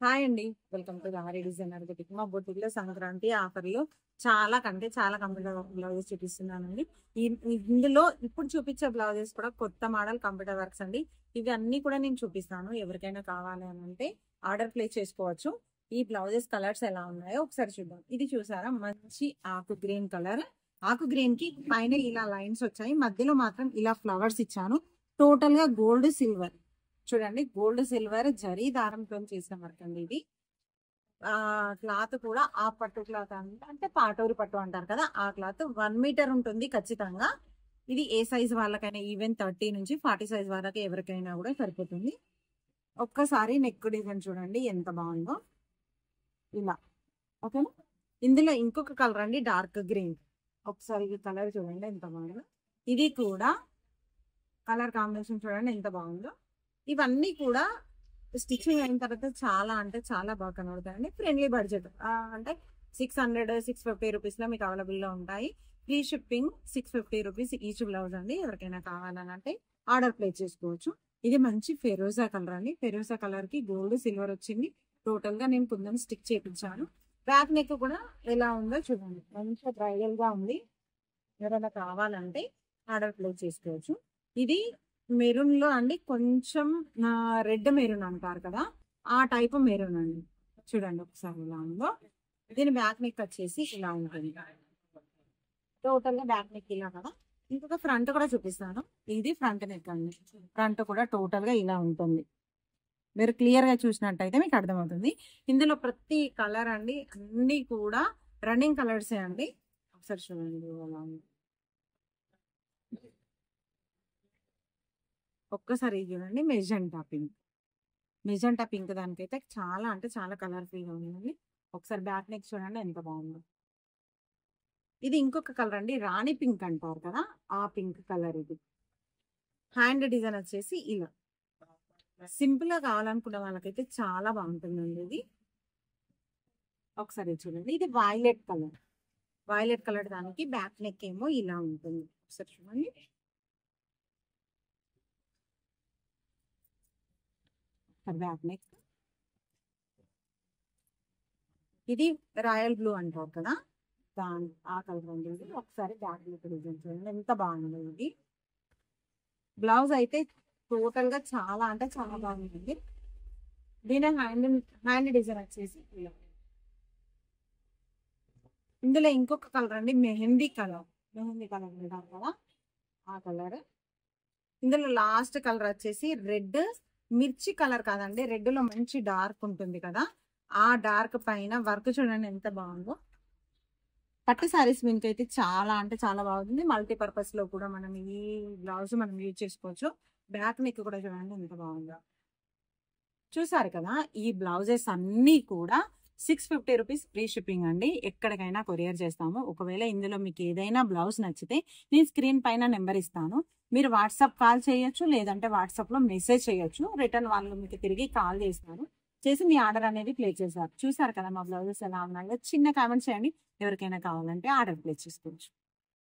Hi అండి. Welcome to గారి designer boutique. మా బుటిక్‌లో సంక్రాంతి ఆఫర్‌లు చాలా కంటే చాలా కంప్యూటర్ వర్క్ బ్లౌజెస్ చూపిస్తున్నానండి. ఇందులో ఇప్పుడు చూపించే బ్లౌజెస్ కూడా కొత్త మోడల్ కంప్యూటర్ వర్క్స్ అండి. ఇవి అన్నీ కూడా నేను చూపిస్తాను. ఎవరికైనా కావాలి అని అంటే ఆర్డర్ ప్లేస్ చేసుకోవచ్చు. ఈ బ్లౌజెస్ కలర్స్ ఎలా ఉన్నాయో ఒకసారి చూద్దాం. ఇది చూసారా, మంచి ఆకు గ్రీన్ కలర్. ఆకు గ్రీన్ కి పైన ఇలా లైన్స్ వచ్చాయి, మధ్యలో మాత్రం ఇలా ఫ్లవర్స్ ఇచ్చాను. టోటల్ గా గోల్డ్ సిల్వర్. చూడండి, గోల్డ్ సిల్వర్ జరీ దారంతో చేసిన వర్క్ అండి ఇది. క్లాత్ కూడా ఆ పట్టు క్లాత్ అంటే పాటూరి పట్టు అంటారు కదా, ఆ క్లాత్ 1 మీటర్ ఉంటుంది ఖచ్చితంగా. ఇది ఏ సైజ్ వాళ్ళకైనా, ఈవెన్ 30 నుంచి 40 సైజ్ వాళ్ళకి ఎవరికైనా కూడా సరిపోతుంది. ఒక్కసారి నెక్ డిజైన్ చూడండి ఎంత బాగుందో, ఇలా. ఓకేనా. ఇందులో ఇంకొక కలర్ అండి, డార్క్ గ్రీన్. ఒకసారి ఈ కలర్ చూడండి ఎంత బాగుందో. ఇది కూడా కలర్ కాంబినేషన్ చూడండి ఎంత బాగుందో. ఇవన్నీ కూడా స్టిచ్చింగ్ అయిన తర్వాత చాలా అంటే చాలా బాగా కనబడతాయండి. ఫ్రెండ్లీ బడ్జెట్, అంటే 650 రూపీస్ లో మీకు అవైలబుల్ లో ఉంటాయి. Free shipping, 650 rupees each blouse అండి. ఎవరికైనా కావాలని అంటే ఆర్డర్ ప్లేస్ చేసుకోవచ్చు. ఇది మంచి ఫెరోజా కలర్ అండి. ఫెరోజా కలర్ కి గోల్డ్ సిల్వర్ వచ్చింది. టోటల్ గా నేను కుందన్ స్టిక్ చేయించాను. బ్యాక్ నెక్ కూడా ఎలా ఉందో చూడండి, మంచిగా బ్రైడల్ గా ఉంది. ఎవరైనా కావాలంటే ఆర్డర్ ప్లేస్ చేసుకోవచ్చు. ఇది మెరూన్ లో అండి, కొంచెం రెడ్ మెరూన్ అంటారు కదా, ఆ టైప్ మెరూన్ అండి. చూడండి ఒకసారి ఇలా ఉందో. దీని బ్యాక్ నెక్ వచ్చేసి ఇలా ఉంటుంది. టోటల్ గా బ్యాక్ నెక్ ఇలా కదా. ఇంకొక ఫ్రంట్ కూడా చూపిస్తాను. ఇది ఫ్రంట్ నెక్ అండి. ఫ్రంట్ కూడా టోటల్ గా ఇలా ఉంటుంది. మీరు క్లియర్ గా చూసినట్టయితే మీకు అర్థమవుతుంది. ఇందులో ప్రతి కలర్ అండి, అన్ని కూడా రన్నింగ్ కలర్సే అండి. ఒకసారి చూడండి అలా ఉంది. ఒక్కసారి చూడండి, మెజెంటా పింక్. మెజెంటా పింక్ దానికైతే చాలా అంటే చాలా కలర్ఫుల్ గా ఉందండి. ఒకసారి బ్యాక్ నెక్ చూడండి ఎంత బాగుందో. ఇది ఇంకొక కలర్ అండి, రాణి పింక్ అంటారు కదా, ఆ పింక్ కలర్ ఇది. హ్యాండ్ డిజైన్ వచ్చేసి ఇలా సింపుల్ గా కావాలనుకున్న వాళ్ళకైతే చాలా బాగుంటుందండి ఇది. ఒకసారి చూడండి, ఇది వైలెట్ కలర్. వైలెట్ కలర్ దానికి బ్యాక్ నెక్ ఏమో ఇలా ఉంటుంది. ఒకసారి చూడండి, బ్యాక్ నెక్. ఇది రాయల్ బ్లూ అంటారు కదా, దాని ఆ కలర్ అండి ఇది. ఒకసారి బ్యాక్ నెక్ డిజైన్ చూడండి ఎంత బాగుంది ఇది. బ్లౌజ్ అయితే టోటల్ గా చాలా అంటే చాలా బాగుంది. దీని హ్యాండ్ డిజైన్ వచ్చేసి ఇలా. ఇందులో ఇంకొక కలర్ అండి, మెహందీ కలర్. మెహందీ కలర్ అంటారు కదా, ఆ కలర్. ఇందులో లాస్ట్ కలర్ వచ్చేసి రెడ్. మిర్చి కలర్ కాదండి, రెడ్ లో మంచి డార్క్ ఉంటుంది కదా, ఆ డార్క్ పైన వర్క్ చూడండి ఎంత బాగుందో. పట్టు సారీస్ మీదకి అయితే చాలా అంటే చాలా బాగుంది. మల్టీపర్పస్ లో కూడా మనం ఈ బ్లౌజ్ మనం యూజ్ చేసుకోవచ్చు. బ్యాక్ నెక్ కూడా చూడండి ఎంత బాగుందో. చూసారు కదా, ఈ బ్లౌజెస్ అన్ని కూడా 650 రూపీస్ ఫ్రీ షిప్పింగ్ అండి. ఎక్కడికైనా కొరియర్ చేస్తాము. ఒకవేళ ఇందులో మీకు ఏదైనా బ్లౌజ్ నచ్చితే నేను స్క్రీన్ పైన నెంబర్ ఇస్తాను. మీరు వాట్సాప్ కాల్ చేయొచ్చు, లేదంటే వాట్సాప్ లో మెసేజ్ చేయొచ్చు. రిటర్న్ వాళ్ళు మీకు తిరిగి కాల్ చేస్తారు, చేసి మీ ఆర్డర్ అనేది ప్లేస్ చేస్తారు. చూసారు కదా మా బ్లౌజెస్ ఎలా ఉన్నాయో. చిన్న కామెంట్స్ చేయండి, ఎవరికైనా కావాలంటే ఆర్డర్ ప్లేస్ చేసుకోవచ్చు.